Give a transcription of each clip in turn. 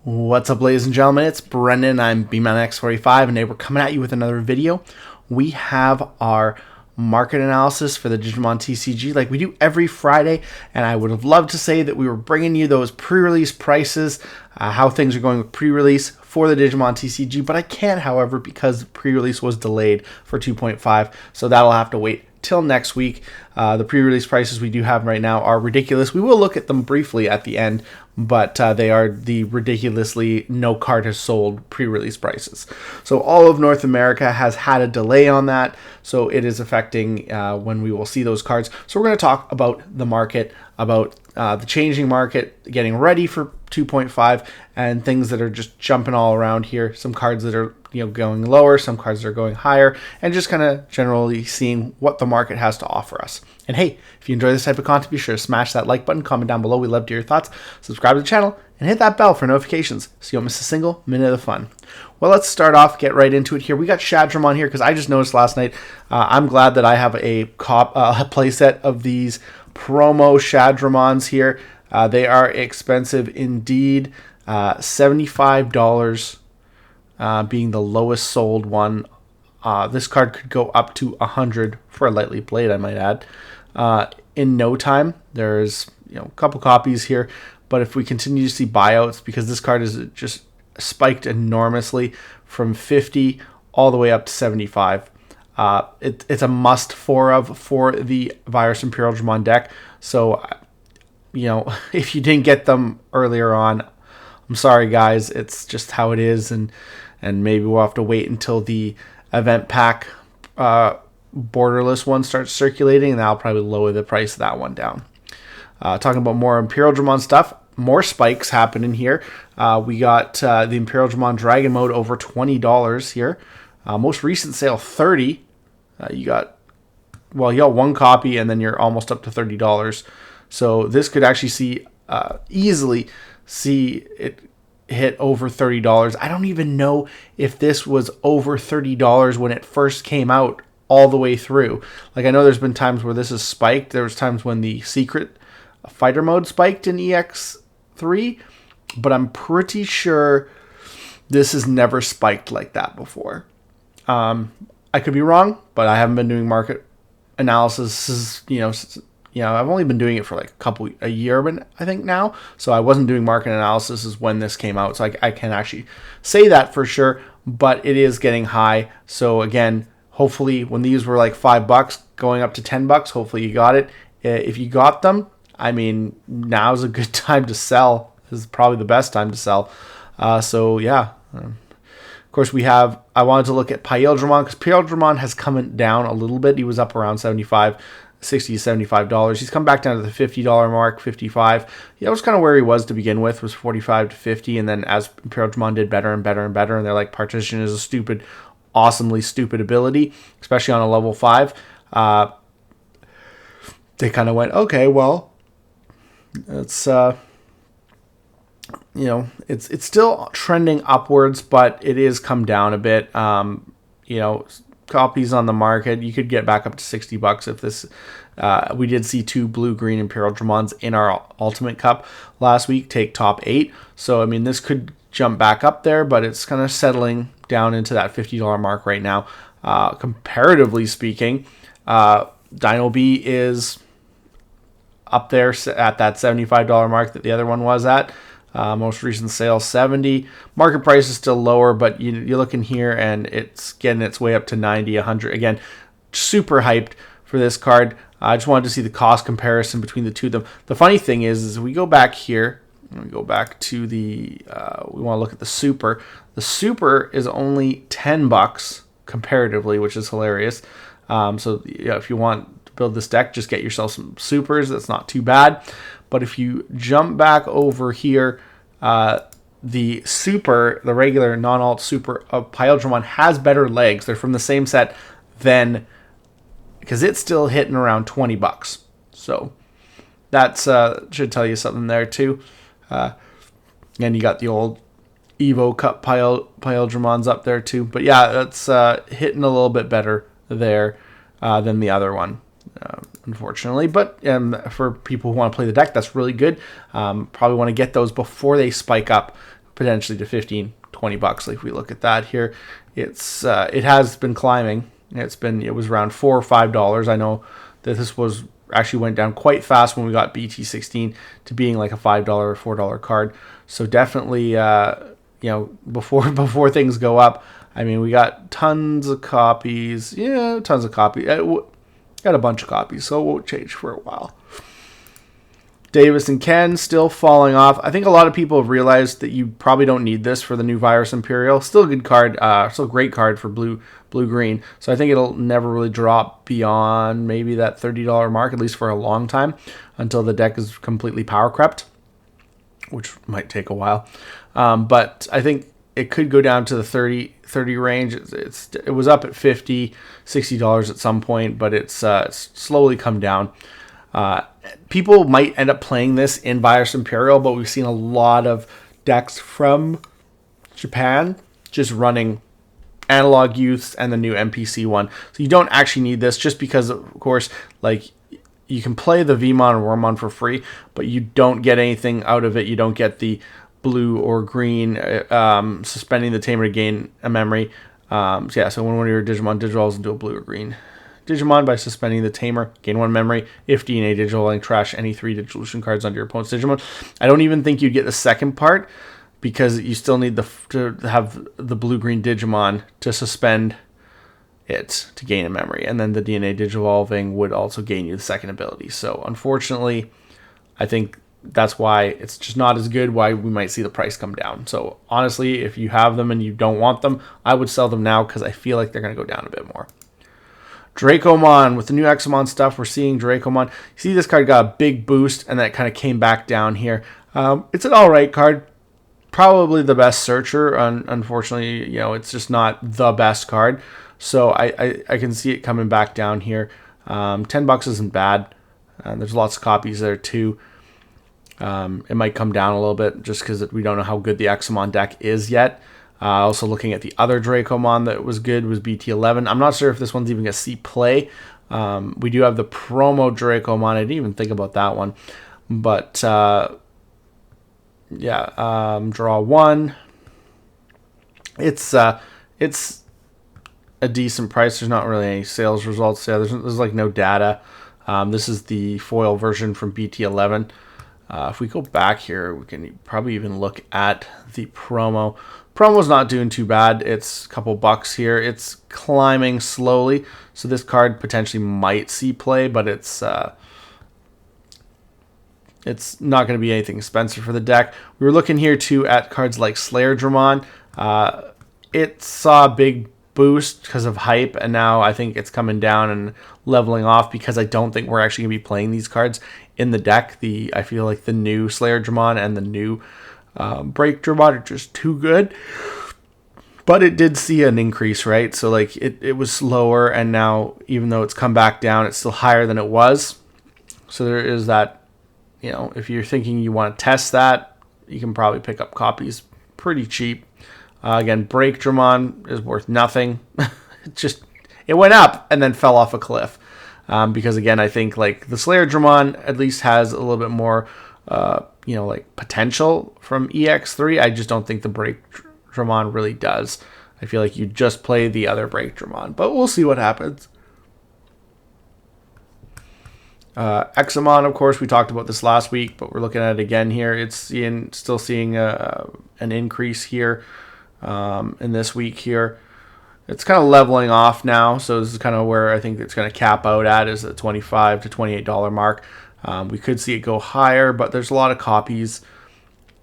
What's up, ladies and gentlemen? It's Brendan. I'm BMX45, and today we're coming at you with another video. We have our market analysis for the Digimon TCG like we do every Friday, and I would have loved to say that we were bringing you those pre-release prices, how things are going with pre-release for the Digimon TCG, but I can't, however, because pre-release was delayed for 2.5, so that'll have to wait till next week. The pre-release prices we do have right now are ridiculous. We will look at them briefly at the end, but they are the ridiculously no card has sold pre-release prices. So all of North America has had a delay on that, so it is affecting when we will see those cards. So we're going to talk about the market, about the changing market, getting ready for 2.5, and things that are just jumping all around here. Some cards that are going lower, some cards that are going higher, and just kind of generally seeing what the market has to offer us. And hey, if you enjoy this type of content, be sure to smash that like button, comment down below. We love to hear your thoughts. Subscribe to the channel and hit that bell for notifications so you don't miss a single minute of the fun. Well, let's start off, get right into it here. We got Shadramon here because I just noticed last night. I'm glad that I have a playset of these promo Shadramons here. They are expensive indeed. $75 being the lowest sold one. This card could go up to $100 for a lightly played, I might add. In no time. There's a couple copies here, but if we continue to see buyouts, because this card is just spiked enormously from 50 all the way up to 75. It's a must for the Virus Imperial Dramon deck. So, if you didn't get them earlier on, I'm sorry, guys. It's just how it is, and maybe we'll have to wait until the event pack borderless one starts circulating, and that'll probably lower the price of that one down. Talking about more Imperial Dramon stuff, more spikes happening here. We got the Imperial Dramon Dragon Mode over $20 here. Most recent sale $30. You got one copy, and then you're almost up to $30. So this could actually easily see it hit over $30. I don't even know if this was over $30 when it first came out all the way through. Like, I know there's been times where this has spiked. There was times when the secret fighter mode spiked in EX3, but I'm pretty sure this has never spiked like that before. I could be wrong, but I haven't been doing market analysis. I've only been doing it for like a year, I think now. So I wasn't doing market analysis when this came out. So I can actually say that for sure, but it is getting high. So again, hopefully when these were like $5 going up to $10, hopefully you got it. If you got them, I mean, now's a good time to sell. This is probably the best time to sell. So yeah. Of course, I wanted to look at Paildramon because Paildramon has come down a little bit. He was up around $60 to $75. He's come back down to the $50 mark, $55. That was kind of where he was to begin with, was $45 to $50. And then as Imperial Dramon did better and better and better, and they're like, Partition is a awesomely stupid ability, especially on a level 5. They kind of went, okay, well, it's it's still trending upwards, but it is come down a bit. Copies on the market, you could get back up to $60 if this. We did see 2 blue-green Imperial Dramons in our Ultimate Cup last week take top 8. So I mean, this could jump back up there, but it's kind of settling down into that $50 mark right now. Comparatively speaking, Dino B is up there at that $75 mark that the other one was at. Most recent sale $70. Market price is still lower, but you're looking here and it's getting its way up to $90, $100. Again, super hyped for this card. I just wanted to see the cost comparison between the two of them. The funny thing is we go back here, and we go back to we want to look at the Super. The Super is only $10 comparatively, which is hilarious. So if you want to build this deck, just get yourself some Supers. That's not too bad. But if you jump back over here, the Super, the regular non-alt Super of Paildramon has better legs. They're from the same set because it's still hitting around $20. So that's should tell you something there too. And you got the old Evo Cup Paildramons up there too. But yeah, that's hitting a little bit better there than the other one. Unfortunately, but for people who want to play the deck, that's really good. Probably want to get those before they spike up potentially to 15, 20 bucks. Like if we look at that here, it has been climbing. It was around $4 or $5. I know that this was actually went down quite fast when we got BT16 to being like a $5 or $4 card. So definitely, before things go up, I mean, we got tons of copies. Yeah, tons of copies. Got a bunch of copies, so it won't change for a while. Davis and Ken still falling off. I think a lot of people have realized that you probably don't need this for the new Virus Imperial. Still a good card, still a great card for blue-green. So I think it'll never really drop beyond maybe that $30 mark, at least for a long time, until the deck is completely power crept, which might take a while. But I think it could go down to the 30 range. It was up at $50, $60 at some point, but it's slowly come down. People might end up playing this in Virus Imperial, but we've seen a lot of decks from Japan just running Analog Youths and the new NPC one. So you don't actually need this, just because, of course, like, you can play the Vmon and Wormmon for free, but you don't get anything out of it. You don't get the blue or green suspending the tamer to gain a memory. So when one of your Digimon digitals into a blue or green Digimon by suspending the tamer, gain 1 memory. If DNA digital, trash any 3 Digitolution cards onto your opponent's Digimon. I don't even think you'd get the second part, because you still need to have the blue-green Digimon to suspend it to gain a memory. And then the DNA Digivolving would also gain you the second ability. So unfortunately, I think that's why it's just not as good, why we might see the price come down. So honestly, if you have them and you don't want them, I would sell them now, because I feel like they're going to go down a bit more. Dracomon, with the new Exomon stuff, we're seeing Dracomon. You see this card got a big boost, and then it kind of came back down here. It's an alright card. Probably the best searcher. Unfortunately, it's just not the best card. So I can see it coming back down here. $10 isn't bad. There's lots of copies there too. It might come down a little bit just because we don't know how good the Exomon deck is yet. Also looking at the other Dracomon that was good was BT11. I'm not sure if this one's even going to see play. We do have the promo Dracomon. I didn't even think about that one. But, draw 1. It's a decent price. There's not really any sales results there. There's like no data. This is the foil version from BT11. If we go back here, we can probably even look at the promo. Promo's not doing too bad. It's a couple bucks here. It's climbing slowly, so this card potentially might see play, but it's not going to be anything expensive for the deck. We were looking here too at cards like Slayer Dramon. It saw a big boost because of hype, and now I think it's coming down and leveling off, because I don't think we're actually going to be playing these cards in the deck. I feel like the new Slayer Dramon and the new Break Dramon are just too good. But it did see an increase, right? So like it was slower, and now even though it's come back down, it's still higher than it was. So there is that, if you're thinking you want to test that, you can probably pick up copies pretty cheap. Again, Break Dramon is worth nothing. It went up and then fell off a cliff. Because again, I think like the Slayer Dramon at least has a little bit more, potential from EX3. I just don't think the Break Dramon really does. I feel like you just play the other Break Dramon, but we'll see what happens. Exomon, of course, we talked about this last week, but we're looking at it again here. It's still seeing an increase here in this week here. It's kind of leveling off now, so this is kind of where I think it's going to cap out at, is the $25 to $28 mark. We could see it go higher, but there's a lot of copies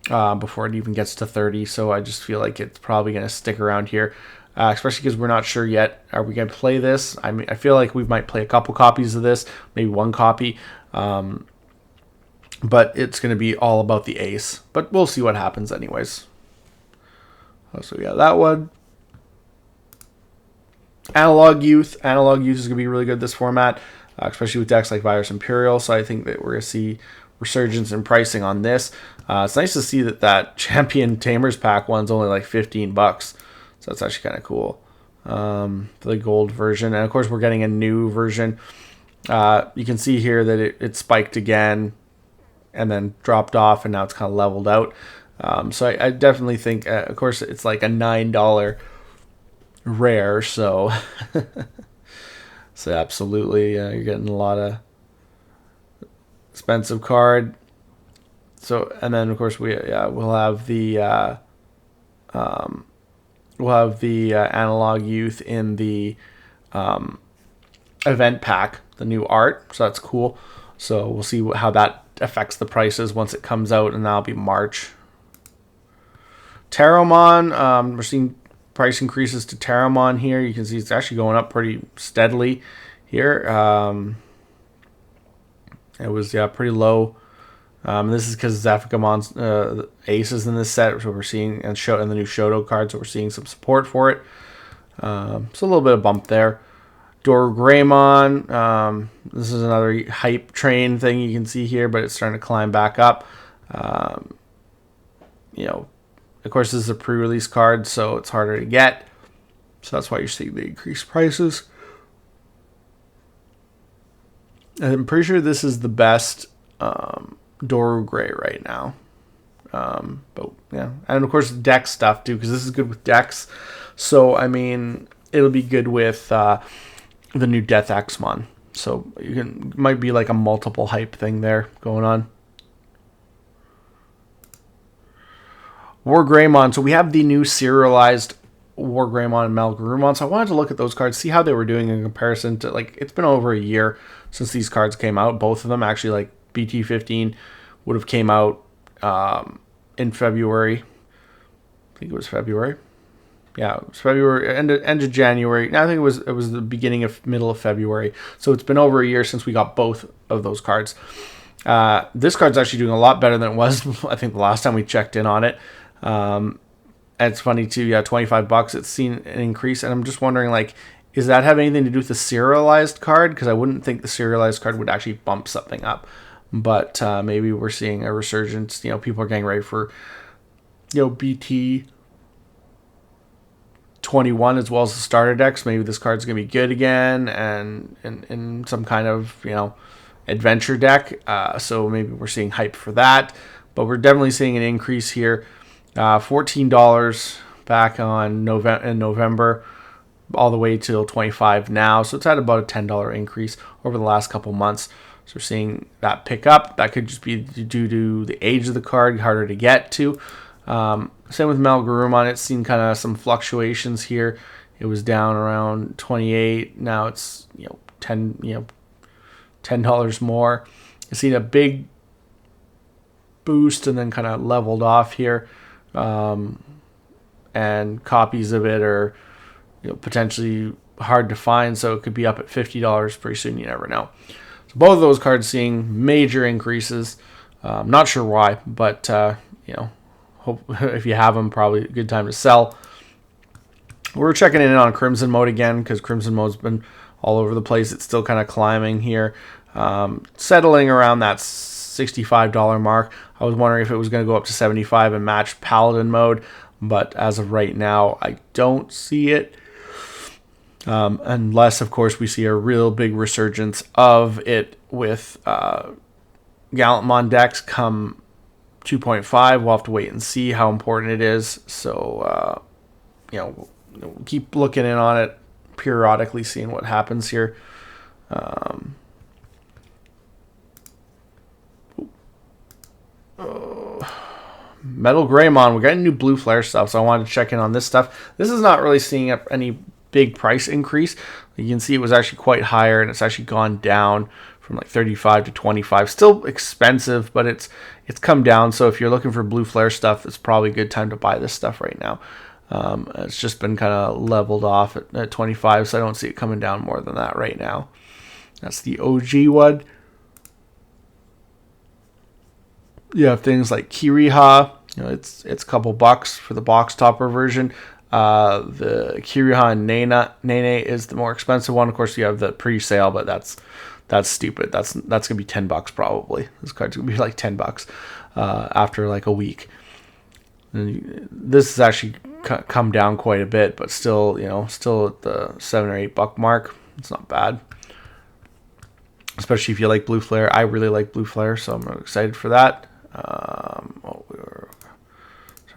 before it even gets to 30, so I just feel like it's probably going to stick around here, especially because we're not sure yet. Are we going to play this? I mean, I feel like we might play a couple copies of this, maybe one copy, but it's going to be all about the ace. But we'll see what happens anyways. So we got that one. Analog Youth. Analog Youth is going to be really good this format, especially with decks like Virus Imperial. So I think that we're going to see resurgence in pricing on this. It's nice to see that Champion Tamers pack one's only like $15. So that's actually kind of cool. The gold version. And of course, we're getting a new version. You can see here that it spiked again and then dropped off, and now it's kind of leveled out. So I definitely think, of course, it's like a $9 rare, so so absolutely, you're getting a lot of expensive card. So, and then of course we'll have the analog youth in the event pack, the new art. So that's cool. So we'll see how that affects the prices once it comes out, and that'll be March. Terramon, we're seeing price increases to Terramon here. You can see it's actually going up pretty steadily here. It was pretty low. This is because Zafikamon's aces in this set, so we're seeing, and the new Shoto cards, so we're seeing some support for it. So a little bit of bump there. Dorgreymon, this is another hype train thing you can see here, but it's starting to climb back up. Of course, this is a pre-release card, so it's harder to get. So that's why you're seeing the increased prices. And I'm pretty sure this is the best Doru Gray right now. But yeah, and of course deck stuff too, because this is good with decks. So I mean, it'll be good with the new Death Axmon. So might be like a multiple hype thing there going on. Wargreymon. So we have the new serialized Wargreymon and Malgarumon. So I wanted to look at those cards, see how they were doing in comparison to, like, it's been over a year since these cards came out. Both of them actually, like BT15 would have came out in February. I think it was February. Yeah, it was February, end of January. No, I think it was the middle of February. So it's been over a year since we got both of those cards. This card's actually doing a lot better than it was, I think, the last time we checked in on it. And it's funny too, $25. It's seen an increase, and I'm just wondering, like, is that have anything to do with the serialized card? Because I wouldn't think the serialized card would actually bump something up. But maybe we're seeing a resurgence. People are getting ready for, BT 21 as well as the starter decks. Maybe this card's gonna be good again, and in some kind of adventure deck. So maybe we're seeing hype for that. But we're definitely seeing an increase here. $14 back in November, all the way till $25 now. So it's at about a $10 increase over the last couple months. So we're seeing that pick up. That could just be due to the age of the card, harder to get to. Same with Malgarumon. It's seen kind of some fluctuations here. It was down around 28. Now it's $10 more. I've seen a big boost and then kind of leveled off here. And copies of it are potentially hard to find, so it could be up at $50 pretty soon. You never know. So both of those cards seeing major increases. Not sure why, but hope if you have them, probably a good time to sell. We're checking in on Crimson Mode again because Crimson Mode's been all over the place. It's still kind of climbing here, settling around that $65 mark. I was wondering if it was going to go up to $75 and match Paladin Mode, but as of right now, I don't see it. Unless, of course, we see a real big resurgence of it with Gallantmon decks come 2.5. We'll have to wait and see how important it is. So, we'll keep looking in on it periodically, seeing what happens here. Metal Greymon, we're getting new blue flare stuff, so I wanted to check in on this stuff. This is not really seeing up any big price increase. You can see it was actually quite higher, and it's actually gone down from like 35 to 25. Still expensive, but it's come down. So if you're looking for blue flare stuff, it's probably a good time to buy this stuff right now. It's just been kind of leveled off at 25, so I don't see it coming down more than that right now. That's the OG one. You have things like Kiriha. It's a couple bucks for the box topper version. The Kiriha and Nene is the more expensive one. Of course, you have the pre-sale, but that's stupid. That's gonna be $10 probably. This card's gonna be like $10 after like a week. And this has actually come down quite a bit, but still at the $7 or $8 mark. It's not bad, especially if you like blue flare. I really like blue flare, so I'm excited for that.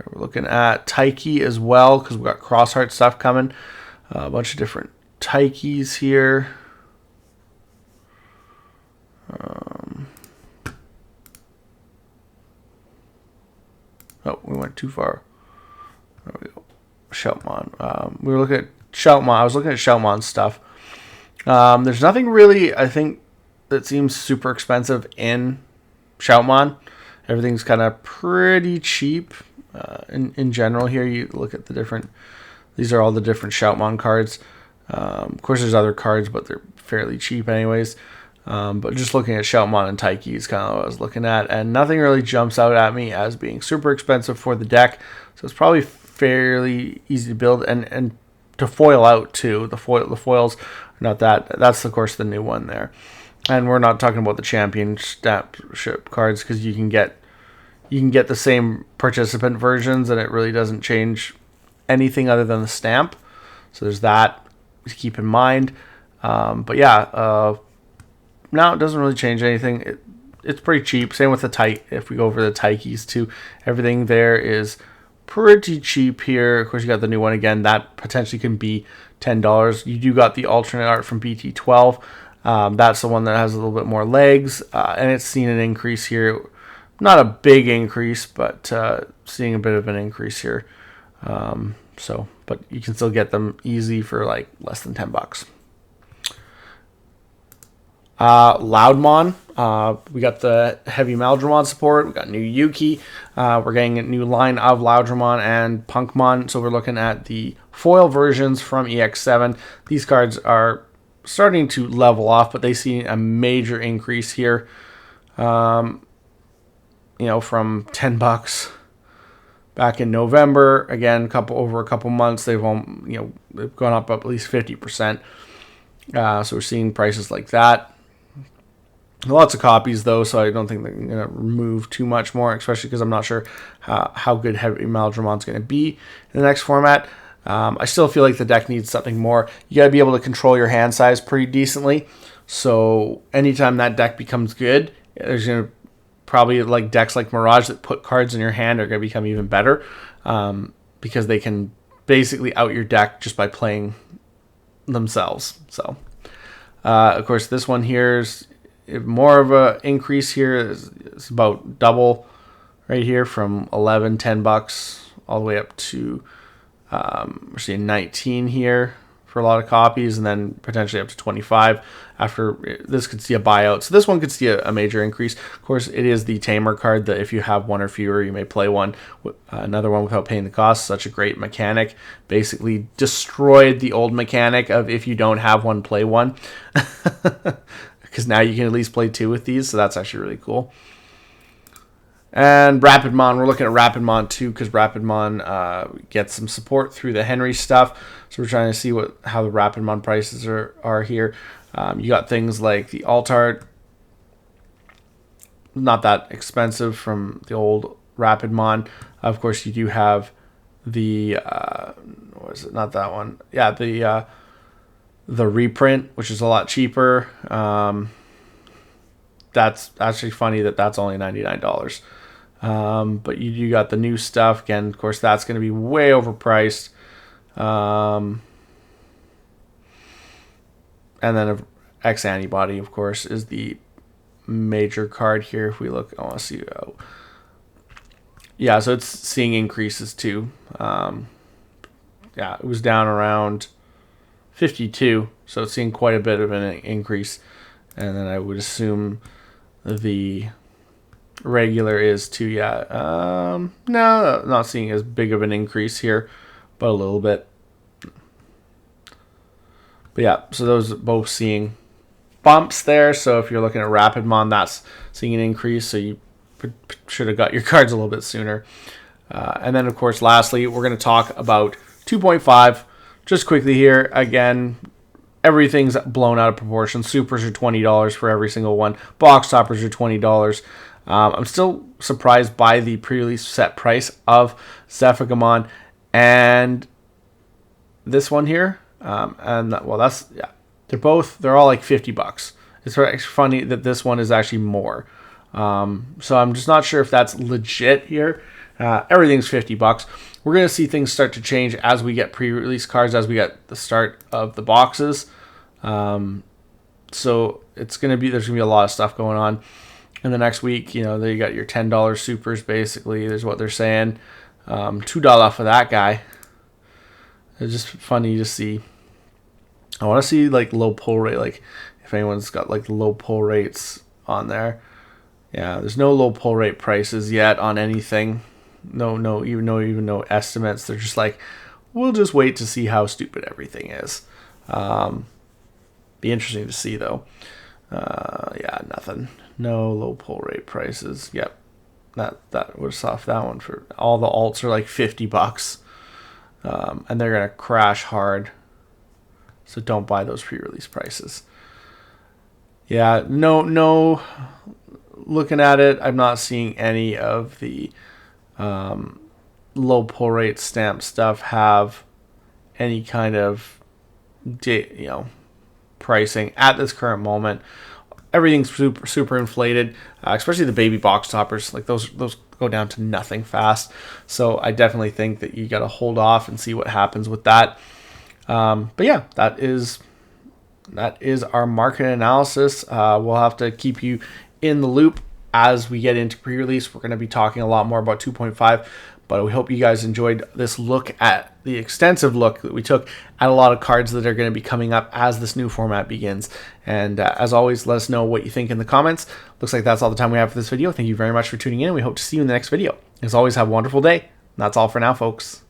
We're looking at Taiki as well because we got Crossheart stuff coming. A bunch of different Taikis here. Oh, we went too far. There we go. Shoutmon. We were looking at Shoutmon. I was looking at Shoutmon stuff. There's nothing really, I think, that seems super expensive in Shoutmon. Everything's kind of pretty cheap in general here. You look at the different, these are all the different Shoutmon cards. Of course, there's other cards, but they're fairly cheap anyways. But just looking at Shoutmon and Taiki is kind of what I was looking at. And nothing really jumps out at me as being super expensive for the deck. So it's probably fairly easy to build and to foil out too. The foils are not that. That's, of course, the new one there. And we're not talking about the championship cards because you can get the same participant versions and it really doesn't change anything other than the stamp. So there's that to keep in mind. But yeah, no, it doesn't really change anything. It's pretty cheap. Same with the if we go over the Taikis too, everything there is pretty cheap here. Of course, you got the new one again. That potentially can be $10. You do got the alternate art from BT12. That's the one that has a little bit more legs, and it's seen an increase here. Not a big increase, but seeing a bit of an increase here. But you can still get them easy for like less than $10. Loudmon, we got the heavy Maldramon support. We got new Yuki. We're getting a new line of Loudramon and Punkmon. So we're looking at the foil versions from EX7. These cards are starting to level off, but they see a major increase here. From $10 back in November. Again, over a couple months, they've gone up at least 50%. So we're seeing prices like that. Lots of copies though, so I don't think they're going to remove too much more, especially because I'm not sure how good Heavy Maldramon's going to be in the next format. I still feel like the deck needs something more. You got to be able to control your hand size pretty decently. So anytime that deck becomes good, there's going to probably like decks like Mirage that put cards in your hand are going to become even better because they can basically out your deck just by playing themselves. So, of course, this one here is more of a increase here. It's about double right here from $10 all the way up to we're seeing 19 here for a lot of copies, and then potentially up to 25 after this could see a buyout. So this one could see a major increase. Of course, it is the Tamer card that if you have one or fewer, you may play one, another one without paying the cost. Such a great mechanic. Basically destroyed the old mechanic of if you don't have one, play one. Because now you can at least play two with these, so that's actually really cool. And Rapidmon, we're looking at Rapidmon too, because Rapidmon gets some support through the Henry stuff. So we're trying to see how the Rapidmon prices are here. You got things like the Altart, not that expensive from the old Rapidmon. Of course, you do have the what is it? Not that one. Yeah, the reprint, which is a lot cheaper. That's actually funny that's only $99. But you got the new stuff. Again, of course, that's going to be way overpriced. And then X Antibody, of course, is the major card here. If we look, I want to see. Yeah, so it's seeing increases too. It was down around 52, so it's seeing quite a bit of an increase. And then I would assume the regular is too. No, not seeing as big of an increase here, but a little bit. But yeah, so those are both seeing bumps there. So if you're looking at Rapidmon, that's seeing an increase. So you should have got your cards a little bit sooner. And then, of course, lastly, we're going to talk about 2.5 just quickly here. Again, everything's blown out of proportion. Supers are $20 for every single one. Box toppers are $20. I'm still surprised by the pre-release set price of Zephigamon and this one here. They're all like $50. It's funny that this one is actually more. So I'm just not sure if that's legit here. Everything's $50. We're going to see things start to change as we get pre-release cards, as we get the start of the boxes. So it's going to be, there's going to be a lot of stuff going on in the next week. You know, you got your $10 supers, basically. There's what they're saying. $2 off of that guy. It's just funny to see. I want to see like low pull rate, like if anyone's got like low pull rates on there. Yeah, there's no low pull rate prices yet on anything. No, even no estimates. They're just like, we'll just wait to see how stupid everything is. Be interesting to see though. Yeah, nothing. No low pull rate prices. Yep, that was off that one. For all the alts are like $50, and they're gonna crash hard. So don't buy those pre-release prices. Yeah, no. Looking at it, I'm not seeing any of the low pull rate stamp stuff have any kind of pricing at this current moment. Everything's super inflated, especially the baby box toppers. Like those go down to nothing fast. So I definitely think that you got to hold off and see what happens with that. But yeah, that is our market analysis. We'll have to keep you in the loop as we get into pre-release. We're going to be talking a lot more about 2.5, but we hope you guys enjoyed this look at the extensive look that we took at a lot of cards that are going to be coming up as this new format begins. And as always, let us know what you think in the comments. Looks like that's all the time we have for this video. Thank you very much for tuning in, and we hope to see you in the next video. As always, have a wonderful day. And that's all for now, folks.